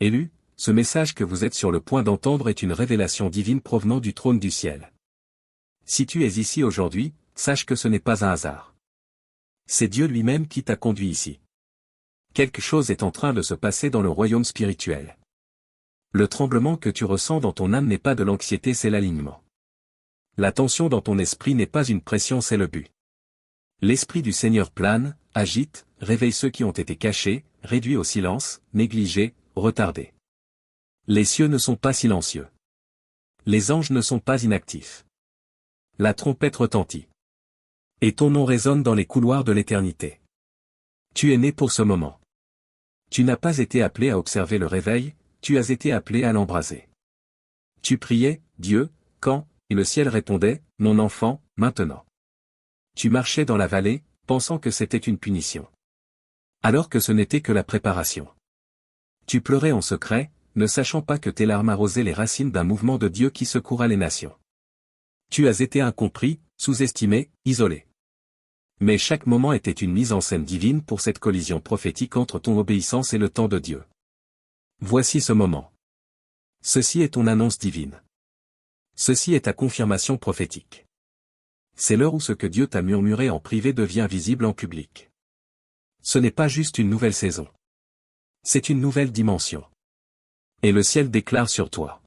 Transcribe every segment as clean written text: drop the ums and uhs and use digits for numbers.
Élu, ce message que vous êtes sur le point d'entendre est une révélation divine provenant du trône du ciel. Si tu es ici aujourd'hui, sache que ce n'est pas un hasard. C'est Dieu lui-même qui t'a conduit ici. Quelque chose est en train de se passer dans le royaume spirituel. Le tremblement que tu ressens dans ton âme n'est pas de l'anxiété, c'est l'alignement. La tension dans ton esprit n'est pas une pression, c'est le but. L'Esprit du Seigneur plane, agite, réveille ceux qui ont été cachés, réduits au silence, négligés, retardés. Les cieux ne sont pas silencieux. Les anges ne sont pas inactifs. La trompette retentit. Et ton nom résonne dans les couloirs de l'éternité. Tu es né pour ce moment. Tu n'as pas été appelé à observer le réveil, tu as été appelé à l'embraser. Tu priais, Dieu, quand, et le ciel répondait, mon enfant, maintenant. Tu marchais dans la vallée, pensant que c'était une punition. Alors que ce n'était que la préparation. Tu pleurais en secret, ne sachant pas que tes larmes arrosaient les racines d'un mouvement de Dieu qui secourra les nations. Tu as été incompris, sous-estimé, isolé. Mais chaque moment était une mise en scène divine pour cette collision prophétique entre ton obéissance et le temps de Dieu. Voici ce moment. Ceci est ton annonce divine. Ceci est ta confirmation prophétique. C'est l'heure où ce que Dieu t'a murmuré en privé devient visible en public. Ce n'est pas juste une nouvelle saison. C'est une nouvelle dimension. Et le ciel déclare sur toi.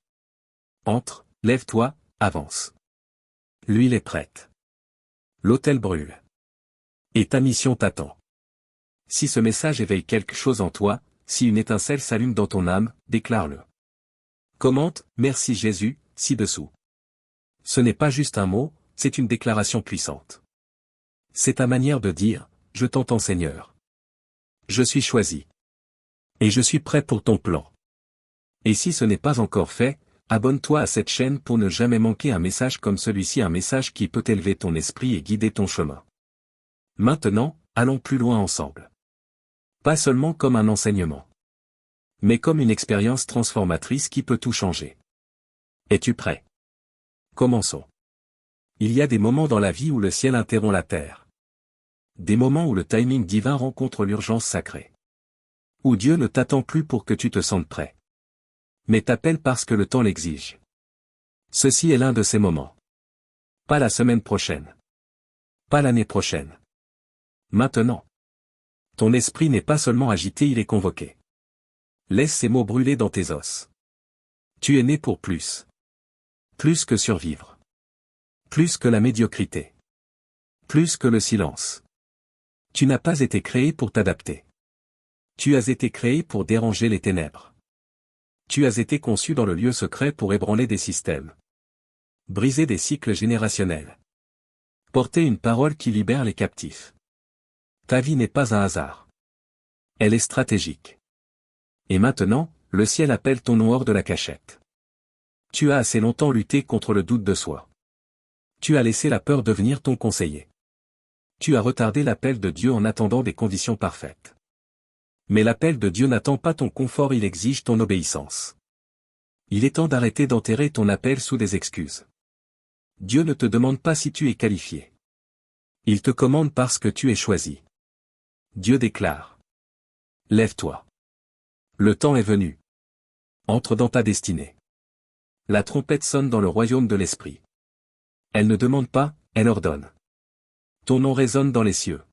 Entre, lève-toi, avance. L'huile est prête. L'autel brûle. Et ta mission t'attend. Si ce message éveille quelque chose en toi, si une étincelle s'allume dans ton âme, déclare-le. Commente, merci Jésus, ci-dessous. Ce n'est pas juste un mot, c'est une déclaration puissante. C'est ta manière de dire, je t'entends Seigneur. Je suis choisi. Et je suis prêt pour ton plan. Et si ce n'est pas encore fait, abonne-toi à cette chaîne pour ne jamais manquer un message comme celui-ci, un message qui peut élever ton esprit et guider ton chemin. Maintenant, allons plus loin ensemble. Pas seulement comme un enseignement, mais comme une expérience transformatrice qui peut tout changer. Es-tu prêt? Commençons. Il y a des moments dans la vie où le ciel interrompt la terre. Des moments où le timing divin rencontre l'urgence sacrée. Où Dieu ne t'attend plus pour que tu te sentes prêt, mais t'appelle parce que le temps l'exige. Ceci est l'un de ces moments. Pas la semaine prochaine. Pas l'année prochaine. Maintenant. Ton esprit n'est pas seulement agité, il est convoqué. Laisse ces mots brûler dans tes os. Tu es né pour plus. Plus que survivre. Plus que la médiocrité. Plus que le silence. Tu n'as pas été créé pour t'adapter. Tu as été créé pour déranger les ténèbres. Tu as été conçu dans le lieu secret pour ébranler des systèmes. Briser des cycles générationnels. Porter une parole qui libère les captifs. Ta vie n'est pas un hasard. Elle est stratégique. Et maintenant, le ciel appelle ton nom hors de la cachette. Tu as assez longtemps lutté contre le doute de soi. Tu as laissé la peur devenir ton conseiller. Tu as retardé l'appel de Dieu en attendant des conditions parfaites. Mais l'appel de Dieu n'attend pas ton confort, il exige ton obéissance. Il est temps d'arrêter d'enterrer ton appel sous des excuses. Dieu ne te demande pas si tu es qualifié. Il te commande parce que tu es choisi. Dieu déclare. Lève-toi. Le temps est venu. Entre dans ta destinée. La trompette sonne dans le royaume de l'esprit. Elle ne demande pas, elle ordonne. Ton nom résonne dans les cieux.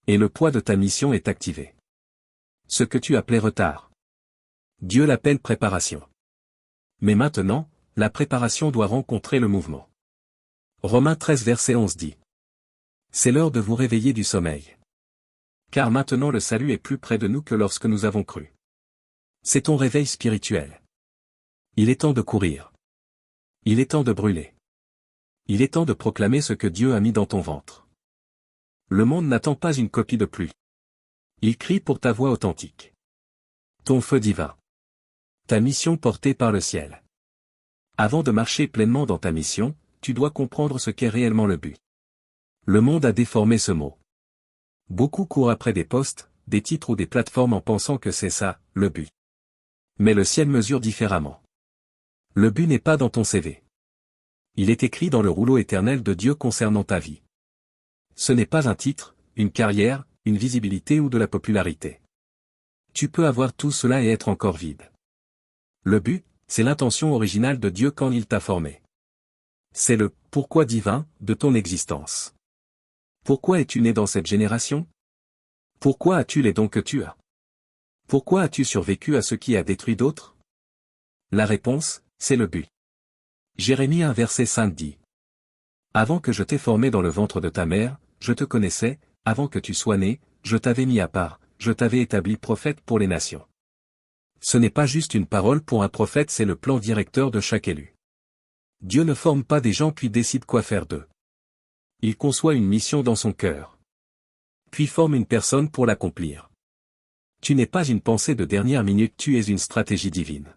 Et le poids de ta mission est activé. Ce que tu appelais retard. Dieu l'appelle préparation. Mais maintenant, la préparation doit rencontrer le mouvement. Romains 13 verset 11 dit. C'est l'heure de vous réveiller du sommeil. Car maintenant le salut est plus près de nous que lorsque nous avons cru. C'est ton réveil spirituel. Il est temps de courir. Il est temps de brûler. Il est temps de proclamer ce que Dieu a mis dans ton ventre. Le monde n'attend pas une copie de plus. Il crie pour ta voix authentique. Ton feu divin. Ta mission portée par le ciel. Avant de marcher pleinement dans ta mission, tu dois comprendre ce qu'est réellement le but. Le monde a déformé ce mot. Beaucoup courent après des postes, des titres ou des plateformes en pensant que c'est ça, le but. Mais le ciel mesure différemment. Le but n'est pas dans ton CV. Il est écrit dans le rouleau éternel de Dieu concernant ta vie. Ce n'est pas un titre, une carrière, une visibilité ou de la popularité. Tu peux avoir tout cela et être encore vide. Le but, c'est l'intention originale de Dieu quand il t'a formé. C'est le « pourquoi divin » de ton existence. Pourquoi es-tu né dans cette génération? Pourquoi as-tu les dons que tu as? Pourquoi as-tu survécu à ce qui a détruit d'autres? La réponse, c'est le but. Jérémie 1 verset 5 dit. Avant que je t'ai formé dans le ventre de ta mère, je te connaissais, avant que tu sois né, je t'avais mis à part, je t'avais établi prophète pour les nations. Ce n'est pas juste une parole pour un prophète, c'est le plan directeur de chaque élu. Dieu ne forme pas des gens puis décide quoi faire d'eux. Il conçoit une mission dans son cœur. Puis forme une personne pour l'accomplir. Tu n'es pas une pensée de dernière minute, tu es une stratégie divine.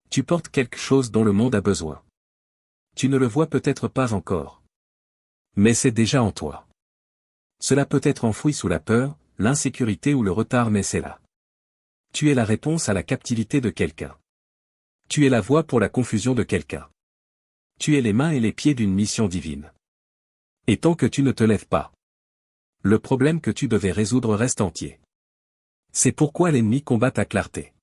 Tu portes quelque chose dont le monde a besoin. Tu ne le vois peut-être pas encore. Mais c'est déjà en toi. Cela peut être enfoui sous la peur, l'insécurité ou le retard, mais c'est là. Tu es la réponse à la captivité de quelqu'un. Tu es la voie pour la confusion de quelqu'un. Tu es les mains et les pieds d'une mission divine. Et tant que tu ne te lèves pas, le problème que tu devais résoudre reste entier. C'est pourquoi l'ennemi combat ta clarté.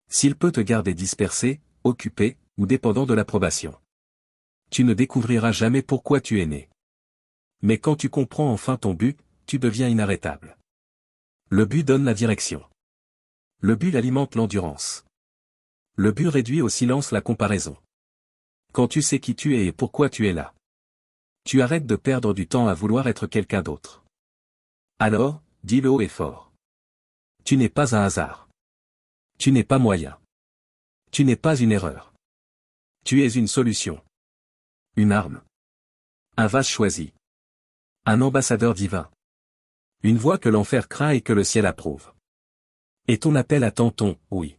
S'il peut te garder dispersé, occupé, ou dépendant de l'approbation, tu ne découvriras jamais pourquoi tu es né. Mais quand tu comprends enfin ton but, tu deviens inarrêtable. Le but donne la direction. Le but alimente l'endurance. Le but réduit au silence la comparaison. Quand tu sais qui tu es et pourquoi tu es là, tu arrêtes de perdre du temps à vouloir être quelqu'un d'autre. Alors, dis-le haut et fort. Tu n'es pas un hasard. Tu n'es pas moyen. Tu n'es pas une erreur. Tu es une solution. Une arme. Un vase choisi. Un ambassadeur divin. Une voix que l'enfer craint et que le ciel approuve. Et ton appel attend ton « oui ».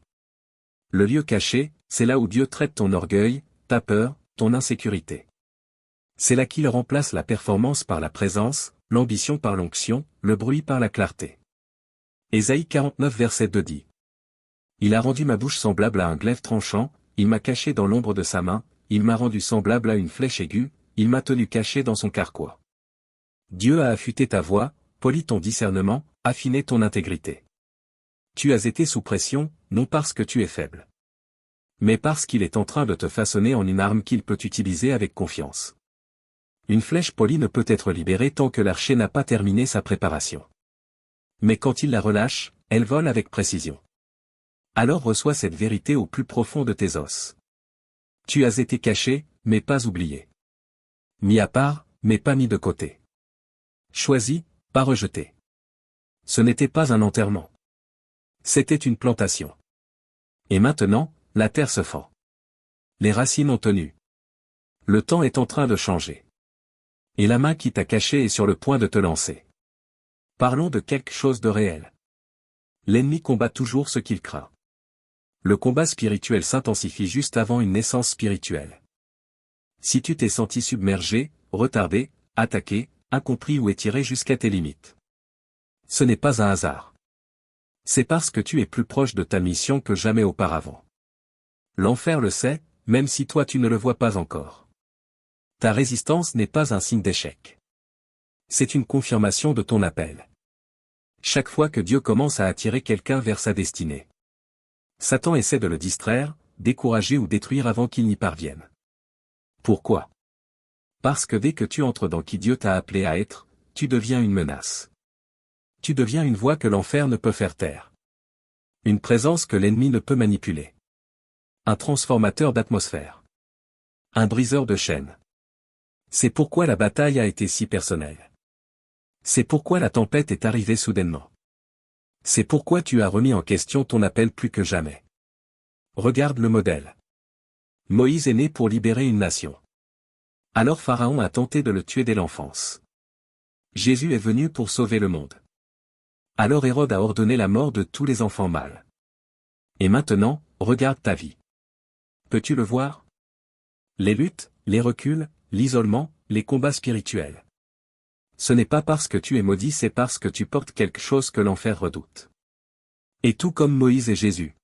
Le lieu caché, c'est là où Dieu traite ton orgueil, ta peur, ton insécurité. C'est là qu'il remplace la performance par la présence, l'ambition par l'onction, le bruit par la clarté. Ésaïe 49 verset 2 dit. Il a rendu ma bouche semblable à un glaive tranchant, il m'a caché dans l'ombre de sa main, il m'a rendu semblable à une flèche aiguë, il m'a tenu caché dans son carquois. Dieu a affûté ta voix, poli ton discernement, affiné ton intégrité. Tu as été sous pression, non parce que tu es faible, mais parce qu'il est en train de te façonner en une arme qu'il peut utiliser avec confiance. Une flèche polie ne peut être libérée tant que l'archer n'a pas terminé sa préparation. Mais quand il la relâche, elle vole avec précision. Alors reçois cette vérité au plus profond de tes os. Tu as été caché, mais pas oublié. Mis à part, mais pas mis de côté. Choisi, pas rejeté. Ce n'était pas un enterrement. C'était une plantation. Et maintenant, la terre se fend. Les racines ont tenu. Le temps est en train de changer. Et la main qui t'a caché est sur le point de te lancer. Parlons de quelque chose de réel. L'ennemi combat toujours ce qu'il craint. Le combat spirituel s'intensifie juste avant une naissance spirituelle. Si tu t'es senti submergé, retardé, attaqué, incompris ou étiré jusqu'à tes limites, ce n'est pas un hasard. C'est parce que tu es plus proche de ta mission que jamais auparavant. L'enfer le sait, même si toi tu ne le vois pas encore. Ta résistance n'est pas un signe d'échec. C'est une confirmation de ton appel. Chaque fois que Dieu commence à attirer quelqu'un vers sa destinée, Satan essaie de le distraire, décourager ou détruire avant qu'il n'y parvienne. Pourquoi? Parce que dès que tu entres dans qui Dieu t'a appelé à être, tu deviens une menace. Tu deviens une voix que l'enfer ne peut faire taire. Une présence que l'ennemi ne peut manipuler. Un transformateur d'atmosphère. Un briseur de chaînes. C'est pourquoi la bataille a été si personnelle. C'est pourquoi la tempête est arrivée soudainement. C'est pourquoi tu as remis en question ton appel plus que jamais. Regarde le modèle. Moïse est né pour libérer une nation. Alors Pharaon a tenté de le tuer dès l'enfance. Jésus est venu pour sauver le monde. Alors Hérode a ordonné la mort de tous les enfants mâles. Et maintenant, regarde ta vie. Peux-tu le voir? Les luttes, les reculs, l'isolement, les combats spirituels. Ce n'est pas parce que tu es maudit, c'est parce que tu portes quelque chose que l'enfer redoute. Et tout comme Moïse et Jésus.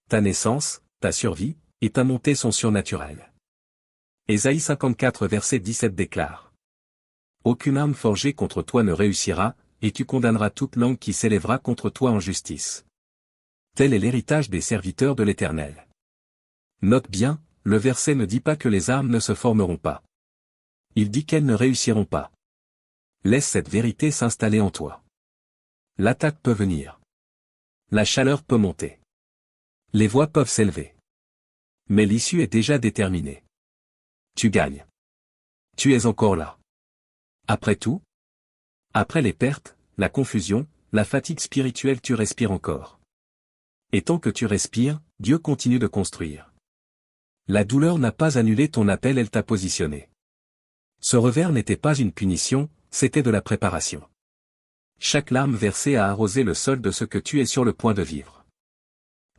Ta naissance, ta survie, et ta montée sont surnaturelles. Ésaïe 54 verset 17 déclare. Aucune arme forgée contre toi ne réussira, et tu condamneras toute langue qui s'élèvera contre toi en justice. Tel est l'héritage des serviteurs de l'Éternel. Note bien, le verset ne dit pas que les armes ne se formeront pas. Il dit qu'elles ne réussiront pas. Laisse cette vérité s'installer en toi. L'attaque peut venir. La chaleur peut monter. Les voix peuvent s'élever. Mais l'issue est déjà déterminée. Tu gagnes. Tu es encore là. Après tout, après les pertes, la confusion, la fatigue spirituelle, tu respires encore. Et tant que tu respires, Dieu continue de construire. La douleur n'a pas annulé ton appel, elle t'a positionné. Ce revers n'était pas une punition, c'était de la préparation. Chaque larme versée a arrosé le sol de ce que tu es sur le point de vivre.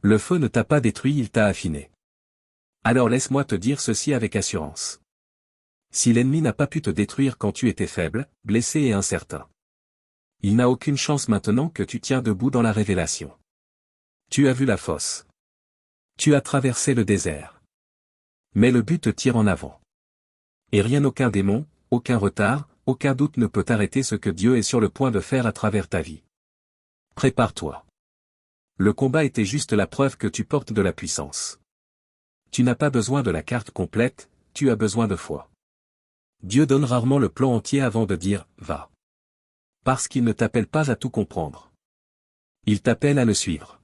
Le feu ne t'a pas détruit, il t'a affiné. Alors laisse-moi te dire ceci avec assurance. Si l'ennemi n'a pas pu te détruire quand tu étais faible, blessé et incertain, il n'a aucune chance maintenant que tu tiens debout dans la révélation. Tu as vu la fosse. Tu as traversé le désert. Mais le but te tire en avant. Et rien, aucun démon, aucun retard, aucun doute ne peut arrêter ce que Dieu est sur le point de faire à travers ta vie. Prépare-toi. Le combat était juste la preuve que tu portes de la puissance. Tu n'as pas besoin de la carte complète, tu as besoin de foi. Dieu donne rarement le plan entier avant de dire « va ». Parce qu'il ne t'appelle pas à tout comprendre. Il t'appelle à le suivre.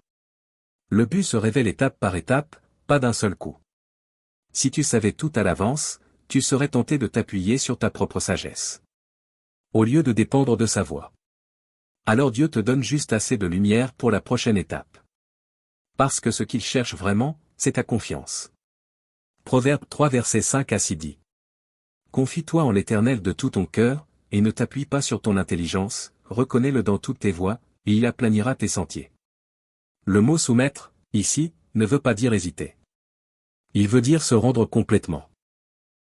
Le but se révèle étape par étape, pas d'un seul coup. Si tu savais tout à l'avance, tu serais tenté de t'appuyer sur ta propre sagesse. Au lieu de dépendre de sa voix. Alors Dieu te donne juste assez de lumière pour la prochaine étape. Parce que ce qu'il cherche vraiment, c'est ta confiance. Proverbe 3 versets 5 à 6 dit. Confie-toi en l'Éternel de tout ton cœur, et ne t'appuie pas sur ton intelligence, reconnais-le dans toutes tes voies, et il aplanira tes sentiers. Le mot soumettre, ici, ne veut pas dire hésiter. Il veut dire se rendre complètement.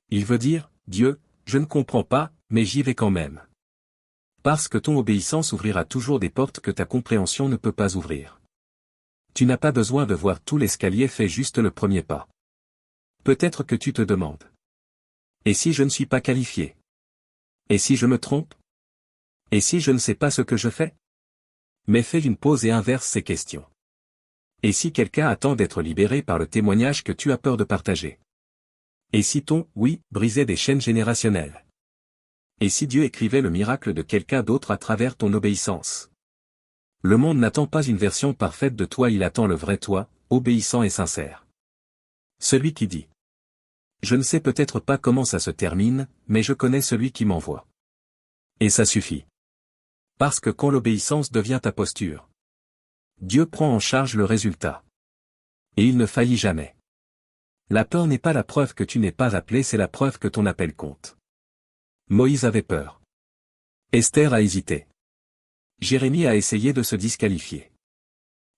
Il veut dire, Dieu, je ne comprends pas, mais j'y vais quand même. Parce que ton obéissance ouvrira toujours des portes que ta compréhension ne peut pas ouvrir. Tu n'as pas besoin de voir tout l'escalier, fais juste le premier pas. Peut-être que tu te demandes. Et si je ne suis pas qualifié? Et si je me trompe? Et si je ne sais pas ce que je fais? Mais fais une pause et inverse ces questions. Et si quelqu'un attend d'être libéré par le témoignage que tu as peur de partager? Et si ton « oui » brisait des chaînes générationnelles? Et si Dieu écrivait le miracle de quelqu'un d'autre à travers ton obéissance? Le monde n'attend pas une version parfaite de toi, il attend le vrai toi, obéissant et sincère. Celui qui dit. Je ne sais peut-être pas comment ça se termine, mais je connais celui qui m'envoie. Et ça suffit. Parce que quand l'obéissance devient ta posture, Dieu prend en charge le résultat. Et il ne faillit jamais. La peur n'est pas la preuve que tu n'es pas appelé, c'est la preuve que ton appel compte. Moïse avait peur. Esther a hésité. Jérémie a essayé de se disqualifier.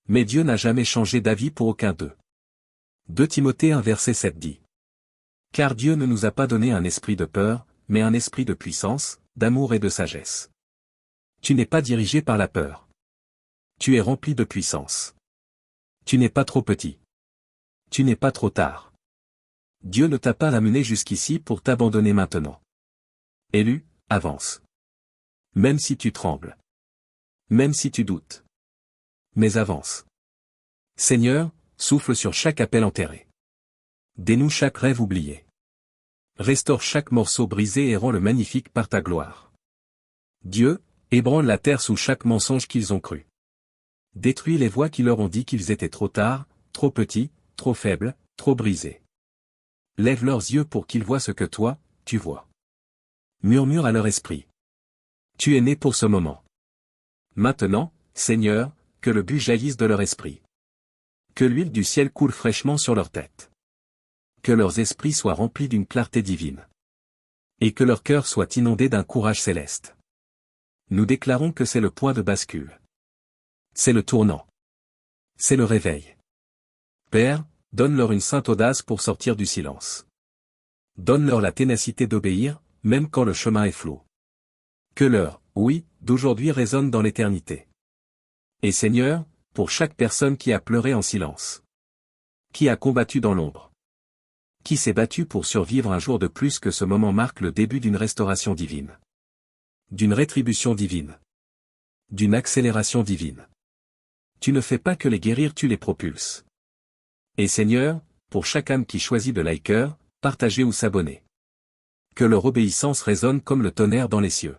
Mais Dieu n'a jamais changé d'avis pour aucun d'eux. 2 Timothée 1 verset 7 dit. Car Dieu ne nous a pas donné un esprit de peur, mais un esprit de puissance, d'amour et de sagesse. Tu n'es pas dirigé par la peur. Tu es rempli de puissance. Tu n'es pas trop petit. Tu n'es pas trop tard. Dieu ne t'a pas amené jusqu'ici pour t'abandonner maintenant. Élu, avance. Même si tu trembles. Même si tu doutes. Mais avance. Seigneur, souffle sur chaque appel enterré. Dénoue chaque rêve oublié. Restaure chaque morceau brisé et rends-le magnifique par ta gloire. Dieu, ébranle la terre sous chaque mensonge qu'ils ont cru. Détruis les voix qui leur ont dit qu'ils étaient trop tard, trop petits, trop faibles, trop brisés. Lève leurs yeux pour qu'ils voient ce que toi, tu vois. Murmure à leur esprit. Tu es né pour ce moment. Maintenant, Seigneur, que le but jaillisse de leur esprit. Que l'huile du ciel coule fraîchement sur leur tête. Que leurs esprits soient remplis d'une clarté divine. Et que leur cœur soit inondé d'un courage céleste. Nous déclarons que c'est le point de bascule. C'est le tournant. C'est le réveil. Père, donne-leur une sainte audace pour sortir du silence. Donne-leur la ténacité d'obéir, même quand le chemin est flou. Que leur « oui » d'aujourd'hui résonne dans l'éternité. Et Seigneur, pour chaque personne qui a pleuré en silence. Qui a combattu dans l'ombre. Qui s'est battu pour survivre un jour de plus, que ce moment marque le début d'une restauration divine. D'une rétribution divine. D'une accélération divine. tu ne fais pas que les guérir, tu les propulses. Et Seigneur, pour chaque âme qui choisit de liker, partager ou s'abonner. Que leur obéissance résonne comme le tonnerre dans les cieux.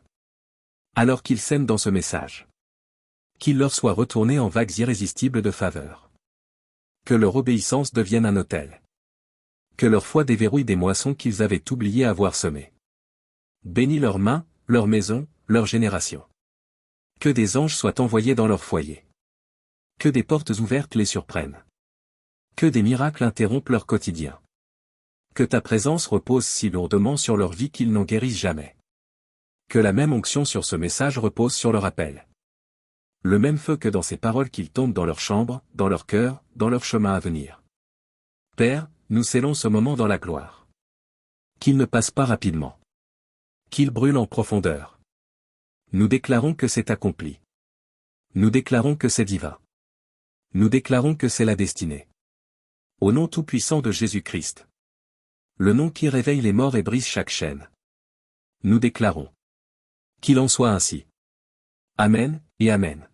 Alors qu'ils sèment dans ce message. Qu'il leur soit retourné en vagues irrésistibles de faveur. Que leur obéissance devienne un autel. Que leur foi déverrouille des moissons qu'ils avaient oublié avoir semées. Bénis leurs mains, leurs maisons, leurs générations. Que des anges soient envoyés dans leur foyer. Que des portes ouvertes les surprennent. Que des miracles interrompent leur quotidien. Que ta présence repose si lourdement sur leur vie qu'ils n'en guérissent jamais. Que la même onction sur ce message repose sur leur appel. Le même feu que dans ces paroles qu'ils tombent dans leur chambre, dans leur cœur, dans leur chemin à venir. Père, nous scellons ce moment dans la gloire. Qu'il ne passe pas rapidement. Qu'il brûle en profondeur. Nous déclarons que c'est accompli. Nous déclarons que c'est divin. Nous déclarons que c'est la destinée. Au nom tout-puissant de Jésus-Christ. Le nom qui réveille les morts et brise chaque chaîne. Nous déclarons. Qu'il en soit ainsi. Amen, et Amen.